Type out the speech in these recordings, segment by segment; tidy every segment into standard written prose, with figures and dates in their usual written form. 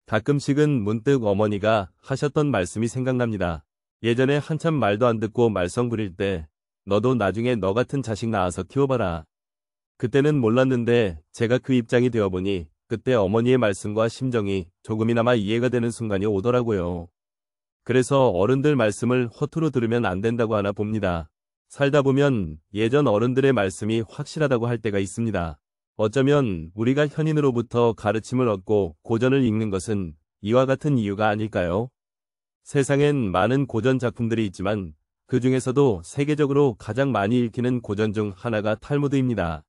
가끔씩은 문득 어머니가 하셨던 말씀이 생각납니다. 예전에 한참 말도 안 듣고 말썽 부릴 때 너도 나중에 너 같은 자식 낳아서 키워봐라. 그때는 몰랐는데 제가 그 입장이 되어보니 그때 어머니의 말씀과 심정이 조금이나마 이해가 되는 순간이 오더라고요. 그래서 어른들 말씀을 허투루 들으면 안 된다고 하나 봅니다. 살다 보면 예전 어른들의 말씀이 확실하다고 할 때가 있습니다. 어쩌면 우리가 현인으로부터 가르침을 얻고 고전을 읽는 것은 이와 같은 이유가 아닐까요? 세상엔 많은 고전 작품들이 있지만 그 중에서도 세계적으로 가장 많이 읽히는 고전 중 하나가 탈무드입니다.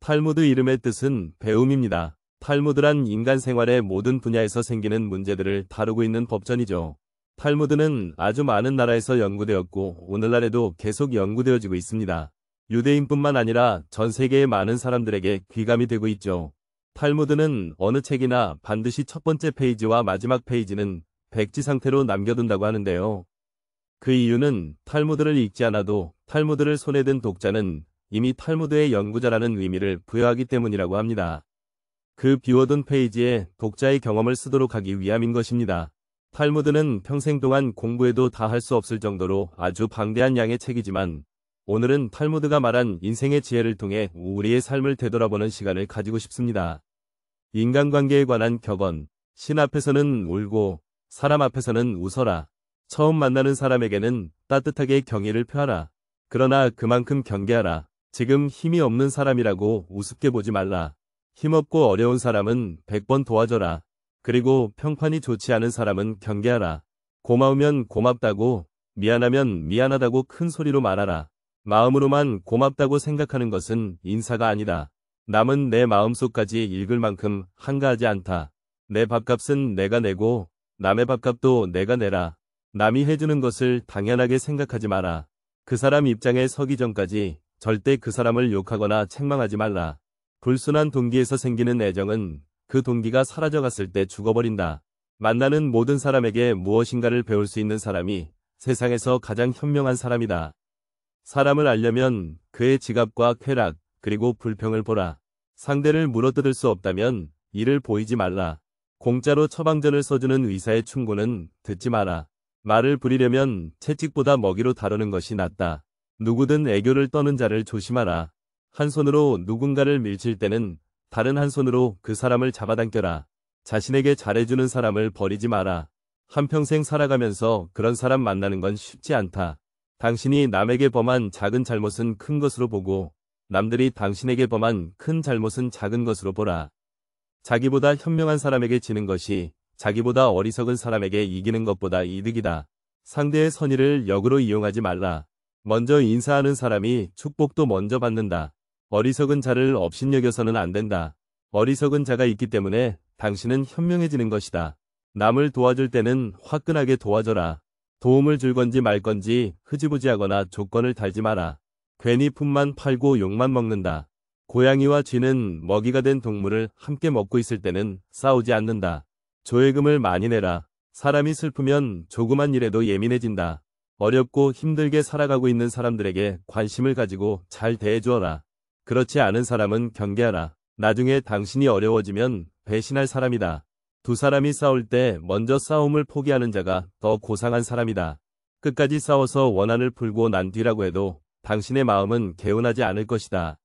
탈무드 이름의 뜻은 배움입니다. 탈무드란 인간 생활의 모든 분야에서 생기는 문제들을 다루고 있는 법전이죠. 탈무드는 아주 많은 나라에서 연구되었고 오늘날에도 계속 연구되어지고 있습니다. 유대인뿐만 아니라 전 세계의 많은 사람들에게 귀감이 되고 있죠. 탈무드는 어느 책이나 반드시 첫 번째 페이지와 마지막 페이지는 백지 상태로 남겨둔다고 하는데요. 그 이유는 탈무드를 읽지 않아도 탈무드를 손에 든 독자는 이미 탈무드의 연구자라는 의미를 부여하기 때문이라고 합니다. 그 비워둔 페이지에 독자의 경험을 쓰도록 하기 위함인 것입니다. 탈무드는 평생 동안 공부해도 다 할 수 없을 정도로 아주 방대한 양의 책이지만 오늘은 탈무드가 말한 인생의 지혜를 통해 우리의 삶을 되돌아보는 시간을 가지고 싶습니다. 인간관계에 관한 격언, 신 앞에서는 울고 사람 앞에서는 웃어라. 처음 만나는 사람에게는 따뜻하게 경의를 표하라. 그러나 그만큼 경계하라. 지금 힘이 없는 사람이라고 우습게 보지 말라. 힘없고 어려운 사람은 100번 도와줘라. 그리고 평판이 좋지 않은 사람은 경계하라. 고마우면 고맙다고, 미안하면 미안하다고 큰 소리로 말하라. 마음으로만 고맙다고 생각하는 것은 인사가 아니다. 남은 내 마음속까지 읽을 만큼 한가하지 않다. 내 밥값은 내가 내고 남의 밥값도 내가 내라. 남이 해주는 것을 당연하게 생각하지 마라. 그 사람 입장에 서기 전까지 절대 그 사람을 욕하거나 책망하지 말라. 불순한 동기에서 생기는 애정은 그 동기가 사라져갔을 때 죽어버린다. 만나는 모든 사람에게 무엇인가를 배울 수 있는 사람이 세상에서 가장 현명한 사람이다. 사람을 알려면 그의 지갑과 쾌락, 그리고 불평을 보라. 상대를 물어뜯을 수 없다면 이를 보이지 말라. 공짜로 처방전을 써주는 의사의 충고는 듣지 마라. 말을 부리려면 채찍보다 먹이로 다루는 것이 낫다. 누구든 애교를 떠는 자를 조심하라. 한 손으로 누군가를 밀칠 때는 다른 한 손으로 그 사람을 잡아당겨라. 자신에게 잘해주는 사람을 버리지 마라. 한평생 살아가면서 그런 사람 만나는 건 쉽지 않다. 당신이 남에게 범한 작은 잘못은 큰 것으로 보고 남들이 당신에게 범한 큰 잘못은 작은 것으로 보라. 자기보다 현명한 사람에게 지는 것이 자기보다 어리석은 사람에게 이기는 것보다 이득이다. 상대의 선의를 역으로 이용하지 말라. 먼저 인사하는 사람이 축복도 먼저 받는다. 어리석은 자를 업신여겨서는 안 된다. 어리석은 자가 있기 때문에 당신은 현명해지는 것이다. 남을 도와줄 때는 화끈하게 도와줘라. 도움을 줄 건지 말 건지 흐지부지하거나 조건을 달지 마라. 괜히 품만 팔고 욕만 먹는다. 고양이와 쥐는 먹이가 된 동물을 함께 먹고 있을 때는 싸우지 않는다. 조회금을 많이 내라. 사람이 슬프면 조그만 일에도 예민해진다. 어렵고 힘들게 살아가고 있는 사람들에게 관심을 가지고 잘 대해주어라. 그렇지 않은 사람은 경계하라. 나중에 당신이 어려워지면 배신할 사람이다. 두 사람이 싸울 때 먼저 싸움을 포기하는 자가 더 고상한 사람이다. 끝까지 싸워서 원한을 풀고 난 뒤라고 해도 당신의 마음은 개운하지 않을 것이다.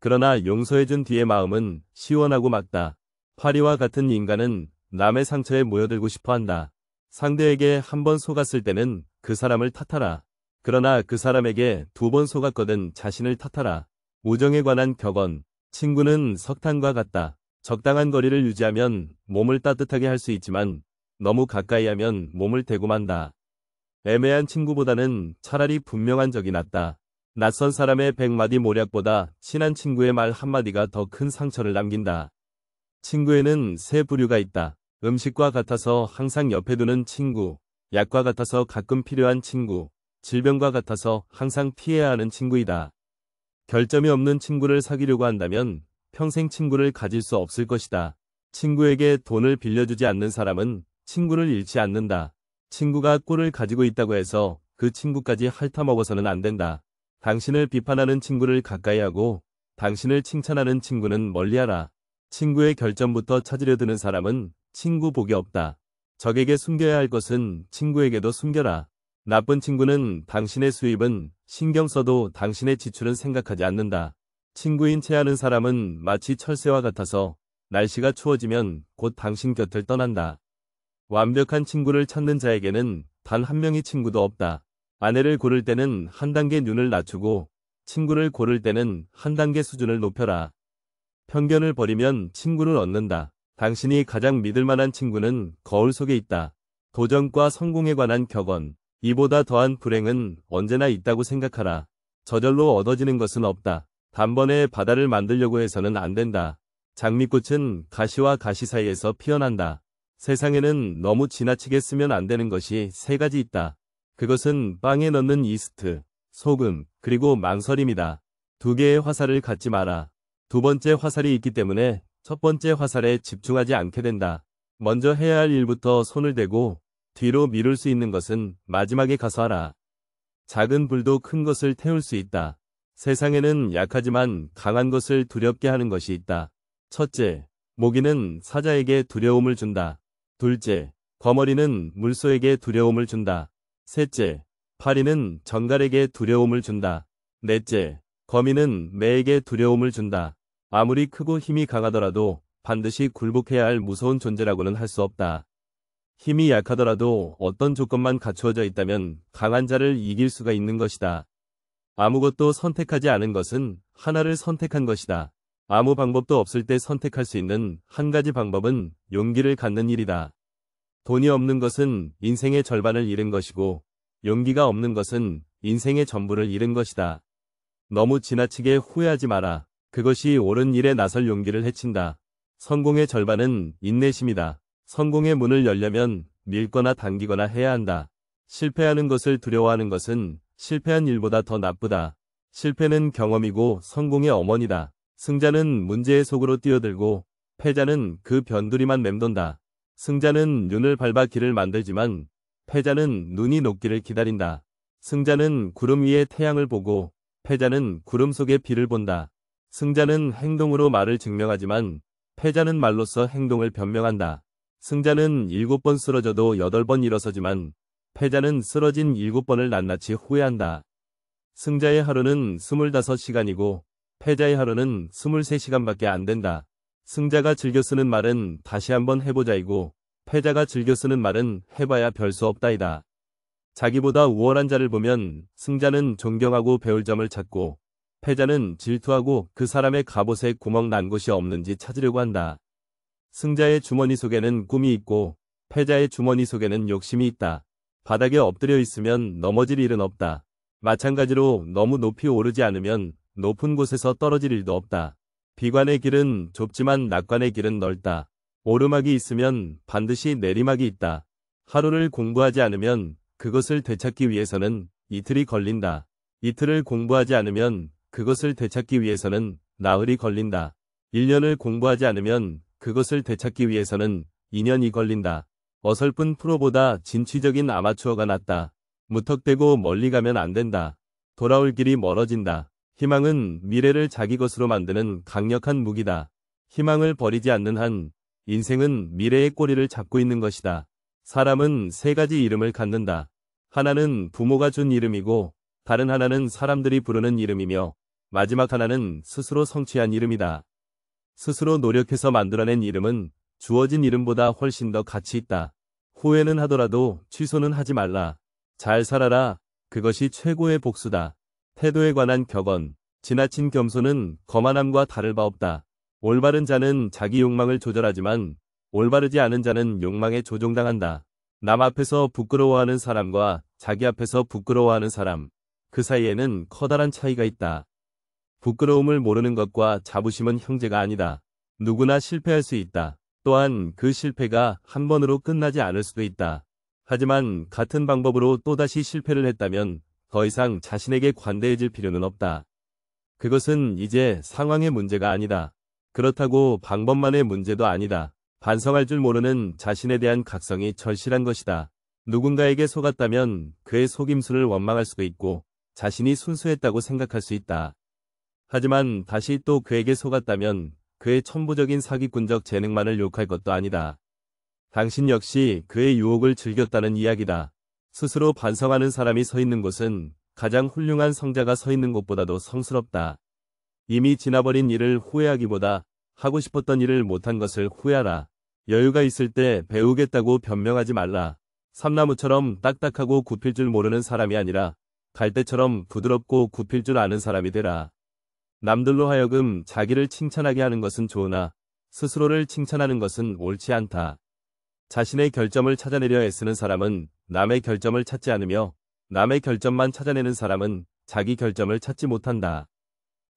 그러나 용서해준 뒤의 마음은 시원하고 맑다. 파리와 같은 인간은 남의 상처에 모여들고 싶어한다. 상대에게 한 번 속았을 때는 그 사람을 탓하라. 그러나 그 사람에게 2번 속았거든 자신을 탓하라. 우정에 관한 격언. 친구는 석탄과 같다. 적당한 거리를 유지하면 몸을 따뜻하게 할 수 있지만 너무 가까이 하면 몸을 대고 만다. 애매한 친구보다는 차라리 분명한 적이 낫다. 낯선 사람의 100마디 모략보다 친한 친구의 말 한마디가 더 큰 상처를 남긴다. 친구에는 세 부류가 있다. 음식과 같아서 항상 옆에 두는 친구, 약과 같아서 가끔 필요한 친구, 질병과 같아서 항상 피해야 하는 친구이다. 결점이 없는 친구를 사귀려고 한다면 평생 친구를 가질 수 없을 것이다. 친구에게 돈을 빌려주지 않는 사람은 친구를 잃지 않는다. 친구가 꿀을 가지고 있다고 해서 그 친구까지 핥아먹어서는 안 된다. 당신을 비판하는 친구를 가까이 하고 당신을 칭찬하는 친구는 멀리하라. 친구의 결점부터 찾으려 드는 사람은 친구 복이 없다. 적에게 숨겨야 할 것은 친구에게도 숨겨라. 나쁜 친구는 당신의 수입은 신경 써도 당신의 지출은 생각하지 않는다. 친구인 채 하는 사람은 마치 철새와 같아서 날씨가 추워지면 곧 당신 곁을 떠난다. 완벽한 친구를 찾는 자에게는 단 한 명의 친구도 없다. 아내를 고를 때는 한 단계 눈을 낮추고 친구를 고를 때는 한 단계 수준을 높여라. 편견을 버리면 친구를 얻는다. 당신이 가장 믿을 만한 친구는 거울 속에 있다. 도전과 성공에 관한 격언. 이보다 더한 불행은 언제나 있다고 생각하라. 저절로 얻어지는 것은 없다. 단번에 바다를 만들려고 해서는 안 된다. 장미꽃은 가시와 가시 사이에서 피어난다. 세상에는 너무 지나치게 쓰면 안 되는 것이 세 가지 있다. 그것은 빵에 넣는 이스트, 소금, 그리고 망설임이다. 두 개의 화살을 갖지 마라. 두 번째 화살이 있기 때문에 첫 번째 화살에 집중하지 않게 된다. 먼저 해야 할 일부터 손을 대고 뒤로 미룰 수 있는 것은 마지막에 가서 하라. 작은 불도 큰 것을 태울 수 있다. 세상에는 약하지만 강한 것을 두렵게 하는 것이 있다. 첫째, 모기는 사자에게 두려움을 준다. 둘째, 거머리는 물소에게 두려움을 준다. 셋째, 파리는 정갈에게 두려움을 준다. 넷째, 거미는 매에게 두려움을 준다. 아무리 크고 힘이 강하더라도 반드시 굴복해야 할 무서운 존재라고는 할 수 없다. 힘이 약하더라도 어떤 조건만 갖추어져 있다면 강한 자를 이길 수가 있는 것이다. 아무것도 선택하지 않은 것은 하나를 선택한 것이다. 아무 방법도 없을 때 선택할 수 있는 한 가지 방법은 용기를 갖는 일이다. 돈이 없는 것은 인생의 절반을 잃은 것이고 용기가 없는 것은 인생의 전부를 잃은 것이다. 너무 지나치게 후회하지 마라. 그것이 옳은 일에 나설 용기를 해친다. 성공의 절반은 인내심이다. 성공의 문을 열려면 밀거나 당기거나 해야 한다. 실패하는 것을 두려워하는 것은 실패한 일보다 더 나쁘다. 실패는 경험이고 성공의 어머니다. 승자는 문제의 속으로 뛰어들고 패자는 그 변두리만 맴돈다. 승자는 눈을 밟아 길을 만들지만 패자는 눈이 녹기를 기다린다. 승자는 구름 위에 태양을 보고 패자는 구름 속에 비를 본다. 승자는 행동으로 말을 증명하지만 패자는 말로써 행동을 변명한다. 승자는 7번 쓰러져도 8번 일어서지만 패자는 쓰러진 7번을 낱낱이 후회한다. 승자의 하루는 25시간이고 패자의 하루는 23시간밖에 안 된다. 승자가 즐겨 쓰는 말은 다시 한번 해보자이고 패자가 즐겨 쓰는 말은 해봐야 별 수 없다이다. 자기보다 우월한 자를 보면 승자는 존경하고 배울 점을 찾고 패자는 질투하고 그 사람의 갑옷에 구멍 난 곳이 없는지 찾으려고 한다. 승자의 주머니 속에는 꿈이 있고 패자의 주머니 속에는 욕심이 있다. 바닥에 엎드려 있으면 넘어질 일은 없다. 마찬가지로 너무 높이 오르지 않으면 높은 곳에서 떨어질 일도 없다. 비관의 길은 좁지만 낙관의 길은 넓다. 오르막이 있으면 반드시 내리막이 있다. 하루를 공부하지 않으면 그것을 되찾기 위해서는 이틀이 걸린다. 이틀을 공부하지 않으면 그것을 되찾기 위해서는 나흘이 걸린다. 1년을 공부하지 않으면 그것을 되찾기 위해서는 2년이 걸린다. 어설픈 프로보다 진취적인 아마추어가 낫다. 무턱대고 멀리 가면 안 된다. 돌아올 길이 멀어진다. 희망은 미래를 자기 것으로 만드는 강력한 무기다. 희망을 버리지 않는 한 인생은 미래의 꼬리를 잡고 있는 것이다. 사람은 세 가지 이름을 갖는다. 하나는 부모가 준 이름이고 다른 하나는 사람들이 부르는 이름이며 마지막 하나는 스스로 성취한 이름이다. 스스로 노력해서 만들어낸 이름은 주어진 이름보다 훨씬 더 가치 있다. 후회는 하더라도 취소는 하지 말라. 잘 살아라. 그것이 최고의 복수다. 태도에 관한 격언. 지나친 겸손은 거만함과 다를 바 없다. 올바른 자는 자기 욕망을 조절하지만 올바르지 않은 자는 욕망에 조종당한다. 남 앞에서 부끄러워하는 사람과 자기 앞에서 부끄러워하는 사람. 그 사이에는 커다란 차이가 있다. 부끄러움을 모르는 것과 자부심은 형제가 아니다. 누구나 실패할 수 있다. 또한 그 실패가 한 번으로 끝나지 않을 수도 있다. 하지만 같은 방법으로 또다시 실패를 했다면 더 이상 자신에게 관대해질 필요는 없다. 그것은 이제 상황의 문제가 아니다. 그렇다고 방법만의 문제도 아니다. 반성할 줄 모르는 자신에 대한 각성이 절실한 것이다. 누군가에게 속았다면 그의 속임수를 원망할 수도 있고 자신이 순수했다고 생각할 수 있다. 하지만 다시 또 그에게 속았다면 그의 천부적인 사기꾼적 재능만을 욕할 것도 아니다. 당신 역시 그의 유혹을 즐겼다는 이야기다. 스스로 반성하는 사람이 서 있는 곳은 가장 훌륭한 성자가 서 있는 곳보다도 성스럽다. 이미 지나버린 일을 후회하기보다 하고 싶었던 일을 못한 것을 후회하라. 여유가 있을 때 배우겠다고 변명하지 말라. 삼나무처럼 딱딱하고 굽힐 줄 모르는 사람이 아니라 갈대처럼 부드럽고 굽힐 줄 아는 사람이 되라. 남들로 하여금 자기를 칭찬하게 하는 것은 좋으나 스스로를 칭찬하는 것은 옳지 않다. 자신의 결점을 찾아내려 애쓰는 사람은 남의 결점을 찾지 않으며 남의 결점만 찾아내는 사람은 자기 결점을 찾지 못한다.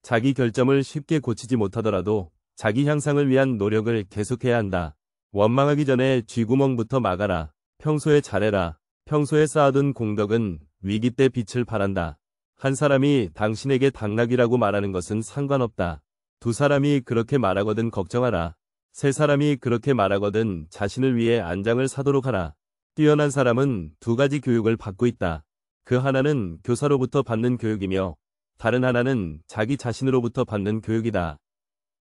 자기 결점을 쉽게 고치지 못하더라도 자기 향상을 위한 노력을 계속해야 한다. 원망하기 전에 쥐구멍부터 막아라. 평소에 잘해라. 평소에 쌓아둔 공덕은 위기 때 빛을 발한다. 한 사람이 당신에게 당나귀라고 말하는 것은 상관없다. 두 사람이 그렇게 말하거든 걱정하라. 세 사람이 그렇게 말하거든 자신을 위해 안장을 사도록 하라. 뛰어난 사람은 두 가지 교육을 받고 있다. 그 하나는 교사로부터 받는 교육이며 다른 하나는 자기 자신으로부터 받는 교육이다.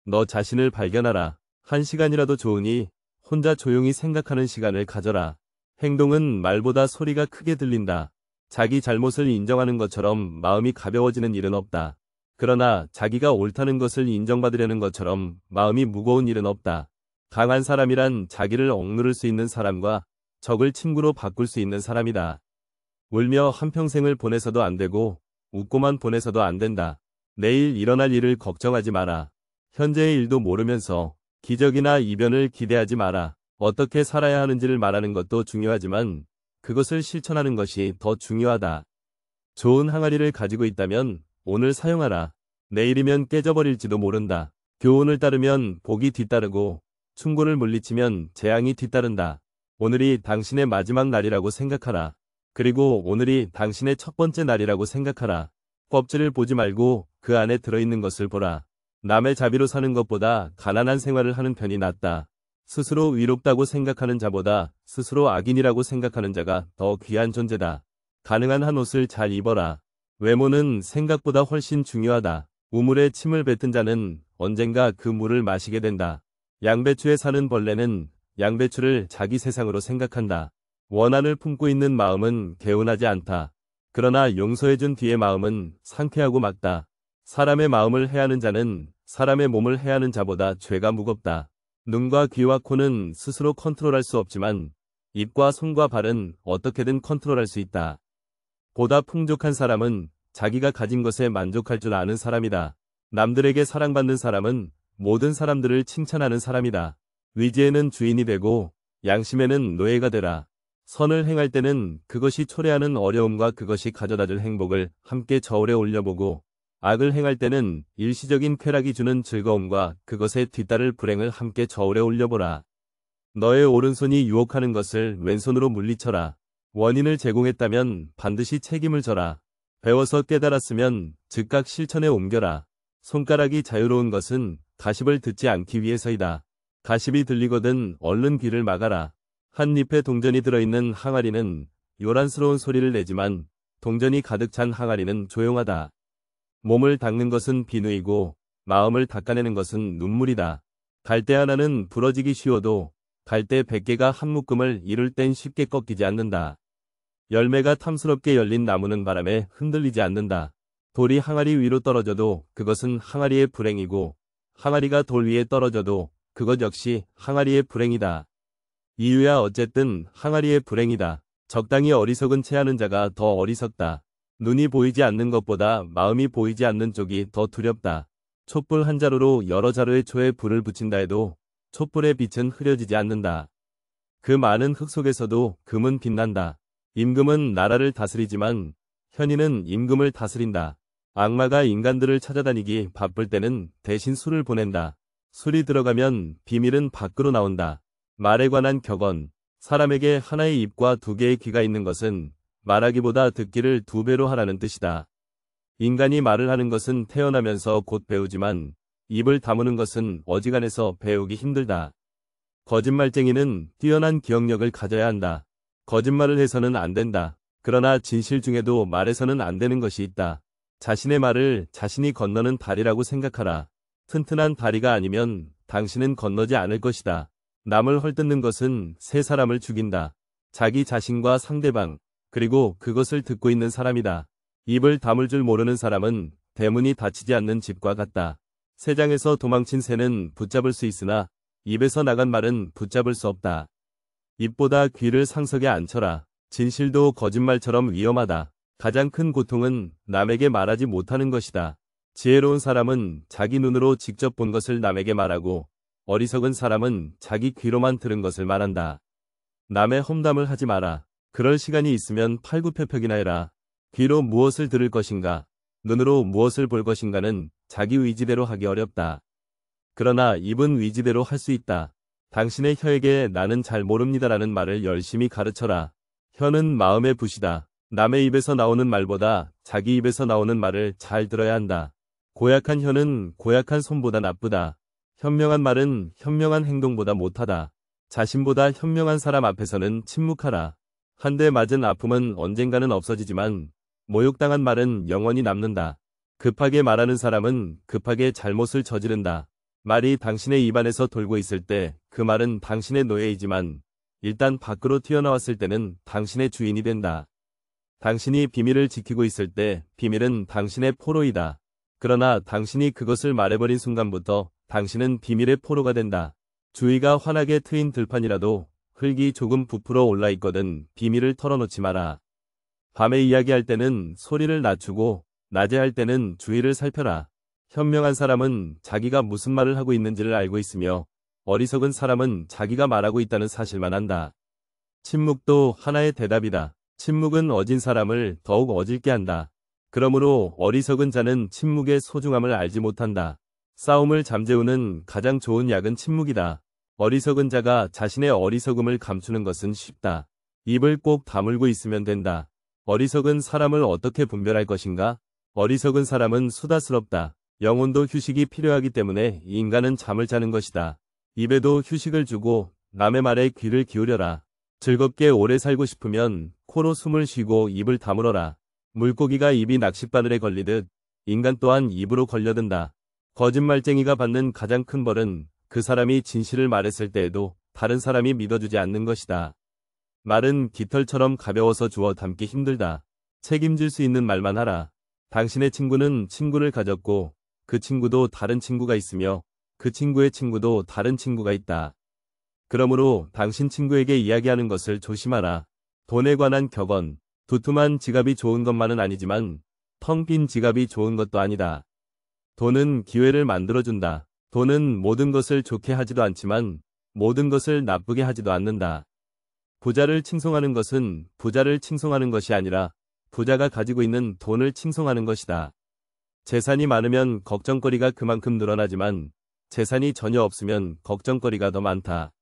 너 자신을 발견하라. 한 시간이라도 좋으니 혼자 조용히 생각하는 시간을 가져라. 행동은 말보다 소리가 크게 들린다. 자기 잘못을 인정하는 것처럼 마음이 가벼워지는 일은 없다. 그러나 자기가 옳다는 것을 인정받으려는 것처럼 마음이 무거운 일은 없다. 강한 사람이란 자기를 억누를 수 있는 사람과 적을 친구로 바꿀 수 있는 사람이다. 울며 한평생을 보내서도 안 되고 웃고만 보내서도 안 된다. 내일 일어날 일을 걱정하지 마라. 현재의 일도 모르면서 기적이나 이변을 기대하지 마라. 어떻게 살아야 하는지를 말하는 것도 중요하지만 그것을 실천하는 것이 더 중요하다. 좋은 항아리를 가지고 있다면 오늘 사용하라. 내일이면 깨져버릴지도 모른다. 교훈을 따르면 복이 뒤따르고 충고를 물리치면 재앙이 뒤따른다. 오늘이 당신의 마지막 날이라고 생각하라. 그리고 오늘이 당신의 첫 번째 날이라고 생각하라. 껍질을 보지 말고 그 안에 들어있는 것을 보라. 남의 자비로 사는 것보다 가난한 생활을 하는 편이 낫다. 스스로 위롭다고 생각하는 자보다 스스로 악인이라고 생각하는 자가 더 귀한 존재다. 가능한 한 옷을 잘 입어라. 외모는 생각보다 훨씬 중요하다. 우물에 침을 뱉은 자는 언젠가 그 물을 마시게 된다. 양배추에 사는 벌레는 양배추를 자기 세상으로 생각한다. 원한을 품고 있는 마음은 개운하지 않다. 그러나 용서해준 뒤의 마음은 상쾌하고 맑다. 사람의 마음을 해하는 자는 사람의 몸을 해하는 자보다 죄가 무겁다. 눈과 귀와 코는 스스로 컨트롤할 수 없지만 입과 손과 발은 어떻게든 컨트롤할 수 있다. 보다 풍족한 사람은 자기가 가진 것에 만족할 줄 아는 사람이다. 남들에게 사랑받는 사람은 모든 사람들을 칭찬하는 사람이다. 위지에는 주인이 되고 양심에는 노예가 되라. 선을 행할 때는 그것이 초래하는 어려움과 그것이 가져다줄 행복을 함께 저울에 올려보고 악을 행할 때는 일시적인 쾌락이 주는 즐거움과 그것에 뒤따를 불행을 함께 저울에 올려보라. 너의 오른손이 유혹하는 것을 왼손으로 물리쳐라. 원인을 제공했다면 반드시 책임을 져라. 배워서 깨달았으면 즉각 실천에 옮겨라. 손가락이 자유로운 것은 가십을 듣지 않기 위해서이다. 가십이 들리거든 얼른 귀를 막아라. 한 잎에 동전이 들어있는 항아리는 요란스러운 소리를 내지만 동전이 가득 찬 항아리는 조용하다. 몸을 닦는 것은 비누이고 마음을 닦아내는 것은 눈물이다. 갈대 하나는 부러지기 쉬워도 갈대 100개가 한 묶음을 이룰 땐 쉽게 꺾이지 않는다. 열매가 탐스럽게 열린 나무는 바람에 흔들리지 않는다. 돌이 항아리 위로 떨어져도 그것은 항아리의 불행이고 항아리가 돌 위에 떨어져도 그것 역시 항아리의 불행이다. 이유야 어쨌든 항아리의 불행이다. 적당히 어리석은 채 하는 자가 더 어리석다. 눈이 보이지 않는 것보다 마음이 보이지 않는 쪽이 더 두렵다. 촛불 한 자루로 여러 자루의 초에 불을 붙인다 해도 촛불의 빛은 흐려지지 않는다. 그 많은 흙 속에서도 금은 빛난다. 임금은 나라를 다스리지만 현인은 임금을 다스린다. 악마가 인간들을 찾아다니기 바쁠 때는 대신 술을 보낸다. 술이 들어가면 비밀은 밖으로 나온다. 말에 관한 격언. 사람에게 하나의 입과 두 개의 귀가 있는 것은 말하기보다 듣기를 2배로 하라는 뜻이다. 인간이 말을 하는 것은 태어나면서 곧 배우지만 입을 다무는 것은 어지간해서 배우기 힘들다. 거짓말쟁이는 뛰어난 기억력을 가져야 한다. 거짓말을 해서는 안 된다. 그러나 진실 중에도 말해서는 안 되는 것이 있다. 자신의 말을 자신이 건너는 다리라고 생각하라. 튼튼한 다리가 아니면 당신은 건너지 않을 것이다. 남을 헐뜯는 것은 세 사람을 죽인다. 자기 자신과 상대방, 그리고 그것을 듣고 있는 사람이다. 입을 다물 줄 모르는 사람은 대문이 닫히지 않는 집과 같다. 새장에서 도망친 새는 붙잡을 수 있으나 입에서 나간 말은 붙잡을 수 없다. 입보다 귀를 상석에 앉혀라. 진실도 거짓말처럼 위험하다. 가장 큰 고통은 남에게 말하지 못하는 것이다. 지혜로운 사람은 자기 눈으로 직접 본 것을 남에게 말하고 어리석은 사람은 자기 귀로만 들은 것을 말한다. 남의 험담을 하지 마라. 그럴 시간이 있으면 팔굽혀펴기나 해라. 귀로 무엇을 들을 것인가, 눈으로 무엇을 볼 것인가는 자기 의지대로 하기 어렵다. 그러나 입은 의지대로 할 수 있다. 당신의 혀에게 나는 잘 모릅니다라는 말을 열심히 가르쳐라. 혀는 마음의 붓이다. 남의 입에서 나오는 말보다 자기 입에서 나오는 말을 잘 들어야 한다. 고약한 혀는 고약한 손보다 나쁘다. 현명한 말은 현명한 행동보다 못하다. 자신보다 현명한 사람 앞에서는 침묵하라. 한 대 맞은 아픔은 언젠가는 없어지지만 모욕당한 말은 영원히 남는다. 급하게 말하는 사람은 급하게 잘못을 저지른다. 말이 당신의 입안에서 돌고 있을 때 그 말은 당신의 노예이지만 일단 밖으로 튀어나왔을 때는 당신의 주인이 된다. 당신이 비밀을 지키고 있을 때 비밀은 당신의 포로이다. 그러나 당신이 그것을 말해버린 순간부터 당신은 비밀의 포로가 된다. 주위가 환하게 트인 들판이라도 흙이 조금 부풀어 올라 있거든 비밀을 털어놓지 마라. 밤에 이야기할 때는 소리를 낮추고 낮에 할 때는 주위를 살펴라. 현명한 사람은 자기가 무슨 말을 하고 있는지를 알고 있으며 어리석은 사람은 자기가 말하고 있다는 사실만 안다. 침묵도 하나의 대답이다. 침묵은 어진 사람을 더욱 어질게 한다. 그러므로 어리석은 자는 침묵의 소중함을 알지 못한다. 싸움을 잠재우는 가장 좋은 약은 침묵이다. 어리석은 자가 자신의 어리석음을 감추는 것은 쉽다. 입을 꼭 다물고 있으면 된다. 어리석은 사람을 어떻게 분별할 것인가? 어리석은 사람은 수다스럽다. 영혼도 휴식이 필요하기 때문에 인간은 잠을 자는 것이다. 입에도 휴식을 주고 남의 말에 귀를 기울여라. 즐겁게 오래 살고 싶으면 코로 숨을 쉬고 입을 다물어라. 물고기가 입이 낚싯바늘에 걸리듯 인간 또한 입으로 걸려든다. 거짓말쟁이가 받는 가장 큰 벌은 그 사람이 진실을 말했을 때에도 다른 사람이 믿어주지 않는 것이다. 말은 깃털처럼 가벼워서 주워 담기 힘들다. 책임질 수 있는 말만 하라. 당신의 친구는 친구를 가졌고 그 친구도 다른 친구가 있으며 그 친구의 친구도 다른 친구가 있다. 그러므로 당신 친구에게 이야기하는 것을 조심하라. 돈에 관한 격언. 두툼한 지갑이 좋은 것만은 아니지만 텅 빈 지갑이 좋은 것도 아니다. 돈은 기회를 만들어준다. 돈은 모든 것을 좋게 하지도 않지만 모든 것을 나쁘게 하지도 않는다. 부자를 칭송하는 것은 부자를 칭송하는 것이 아니라 부자가 가지고 있는 돈을 칭송하는 것이다. 재산이 많으면 걱정거리가 그만큼 늘어나지만 재산이 전혀 없으면 걱정거리가 더 많다.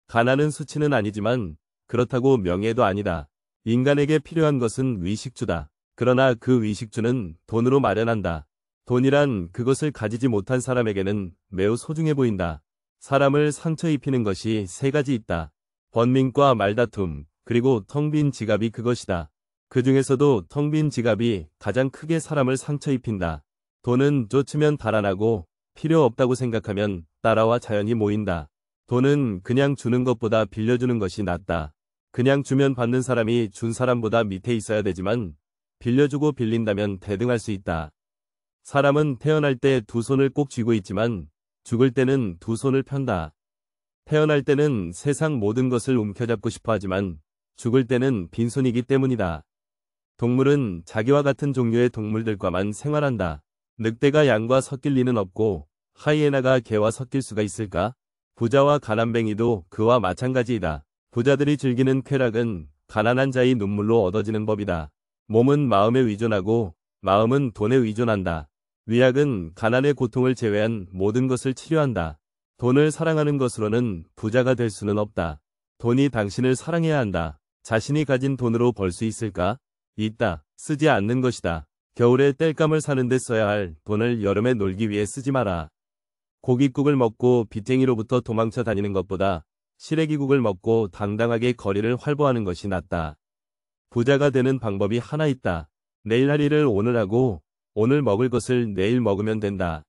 가난은 수치는 아니지만 그렇다고 명예도 아니다. 인간에게 필요한 것은 위식주다. 그러나 그 위식주는 돈으로 마련한다. 돈이란 그것을 가지지 못한 사람에게는 매우 소중해 보인다. 사람을 상처 입히는 것이 세 가지 있다. 번민과 말다툼, 그리고 텅 빈 지갑이 그것이다. 그 중에서도 텅 빈 지갑이 가장 크게 사람을 상처 입힌다. 돈은 쫓으면 달아나고 필요 없다고 생각하면 따라와 자연히 모인다. 돈은 그냥 주는 것보다 빌려주는 것이 낫다. 그냥 주면 받는 사람이 준 사람보다 밑에 있어야 되지만 빌려주고 빌린다면 대등할 수 있다. 사람은 태어날 때 두 손을 꼭 쥐고 있지만 죽을 때는 두 손을 편다. 태어날 때는 세상 모든 것을 움켜잡고 싶어 하지만 죽을 때는 빈손이기 때문이다. 동물은 자기와 같은 종류의 동물들과만 생활한다. 늑대가 양과 섞일 리는 없고 하이에나가 개와 섞일 수가 있을까? 부자와 가난뱅이도 그와 마찬가지이다. 부자들이 즐기는 쾌락은 가난한 자의 눈물로 얻어지는 법이다. 몸은 마음에 의존하고 마음은 돈에 의존한다. 위약은 가난의 고통을 제외한 모든 것을 치료한다. 돈을 사랑하는 것으로는 부자가 될 수는 없다. 돈이 당신을 사랑해야 한다. 자신이 가진 돈으로 벌 수 있을까? 있다. 쓰지 않는 것이다. 겨울에 땔감을 사는 데 써야 할 돈을 여름에 놀기 위해 쓰지 마라. 고깃국을 먹고 빚쟁이로부터 도망쳐 다니는 것보다 시래기국을 먹고 당당하게 거리를 활보하는 것이 낫다. 부자가 되는 방법이 하나 있다. 내일 할 일을 오늘 하고 오늘 먹을 것을 내일 먹으면 된다.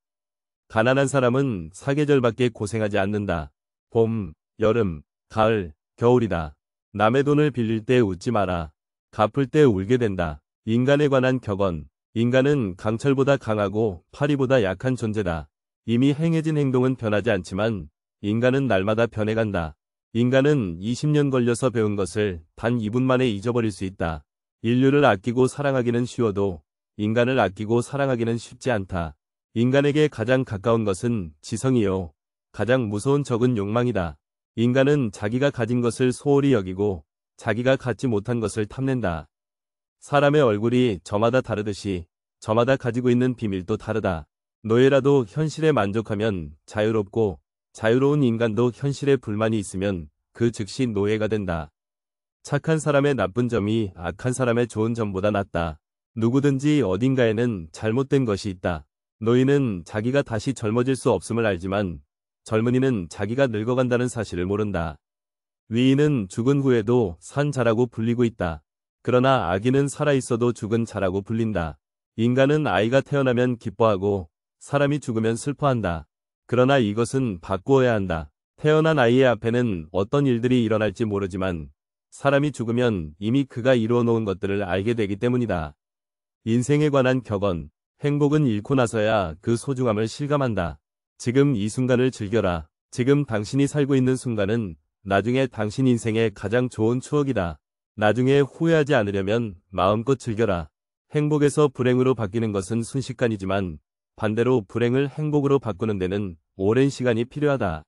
가난한 사람은 사계절밖에 고생하지 않는다. 봄, 여름, 가을, 겨울이다. 남의 돈을 빌릴 때 웃지 마라. 갚을 때 울게 된다. 인간에 관한 격언. 인간은 강철보다 강하고 파리보다 약한 존재다. 이미 행해진 행동은 변하지 않지만 인간은 날마다 변해간다. 인간은 20년 걸려서 배운 것을 단 2분 만에 잊어버릴 수 있다. 인류를 아끼고 사랑하기는 쉬워도 인간을 아끼고 사랑하기는 쉽지 않다. 인간에게 가장 가까운 것은 지성이요. 가장 무서운 적은 욕망이다. 인간은 자기가 가진 것을 소홀히 여기고 자기가 갖지 못한 것을 탐낸다. 사람의 얼굴이 저마다 다르듯이 저마다 가지고 있는 비밀도 다르다. 노예라도 현실에 만족하면 자유롭고 자유로운 인간도 현실에 불만이 있으면 그 즉시 노예가 된다. 착한 사람의 나쁜 점이 악한 사람의 좋은 점보다 낫다. 누구든지 어딘가에는 잘못된 것이 있다. 노인은 자기가 다시 젊어질 수 없음을 알지만 젊은이는 자기가 늙어간다는 사실을 모른다. 위인은 죽은 후에도 산 자라고 불리고 있다. 그러나 악인은 살아있어도 죽은 자라고 불린다. 인간은 아이가 태어나면 기뻐하고 사람이 죽으면 슬퍼한다. 그러나 이것은 바꾸어야 한다. 태어난 아이의 앞에는 어떤 일들이 일어날지 모르지만 사람이 죽으면 이미 그가 이루어 놓은 것들을 알게 되기 때문이다. 인생에 관한 격언. 행복은 잃고 나서야 그 소중함을 실감한다. 지금 이 순간을 즐겨라. 지금 당신이 살고 있는 순간은 나중에 당신 인생의 가장 좋은 추억이다. 나중에 후회하지 않으려면 마음껏 즐겨라. 행복에서 불행으로 바뀌는 것은 순식간이지만 반대로 불행을 행복으로 바꾸는 데는 오랜 시간이 필요하다.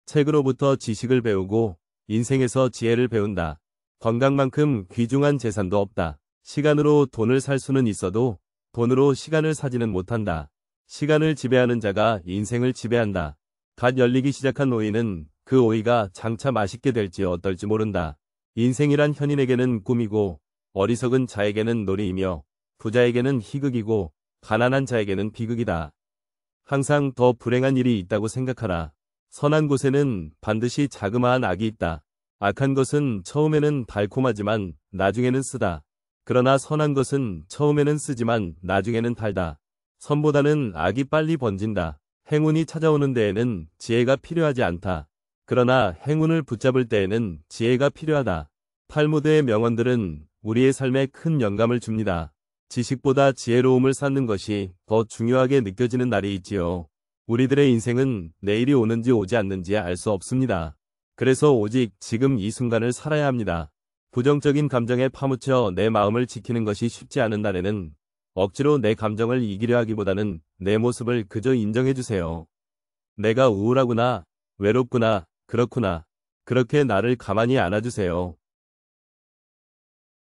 책으로부터 지식을 배우고 인생에서 지혜를 배운다. 건강만큼 귀중한 재산도 없다. 시간으로 돈을 살 수는 있어도 돈으로 시간을 사지는 못한다. 시간을 지배하는 자가 인생을 지배한다. 갓 열리기 시작한 오이는 그 오이가 장차 맛있게 될지 어떨지 모른다. 인생이란 현인에게는 꿈이고 어리석은 자에게는 놀이이며 부자에게는 희극이고 가난한 자에게는 비극이다. 항상 더 불행한 일이 있다고 생각하라. 선한 곳에는 반드시 자그마한 악이 있다. 악한 것은 처음에는 달콤하지만 나중에는 쓰다. 그러나 선한 것은 처음에는 쓰지만 나중에는 달다. 선보다는 악이 빨리 번진다. 행운이 찾아오는 데에는 지혜가 필요하지 않다. 그러나 행운을 붙잡을 때에는 지혜가 필요하다. 탈무드의 명언들은 우리의 삶에 큰 영감을 줍니다. 지식보다 지혜로움을 쌓는 것이 더 중요하게 느껴지는 날이 있지요. 우리들의 인생은 내일이 오는지 오지 않는지 알 수 없습니다. 그래서 오직 지금 이 순간을 살아야 합니다. 부정적인 감정에 파묻혀 내 마음을 지키는 것이 쉽지 않은 날에는 억지로 내 감정을 이기려 하기보다는 내 모습을 그저 인정해주세요. 내가 우울하구나, 외롭구나, 그렇구나. 그렇게 나를 가만히 안아주세요.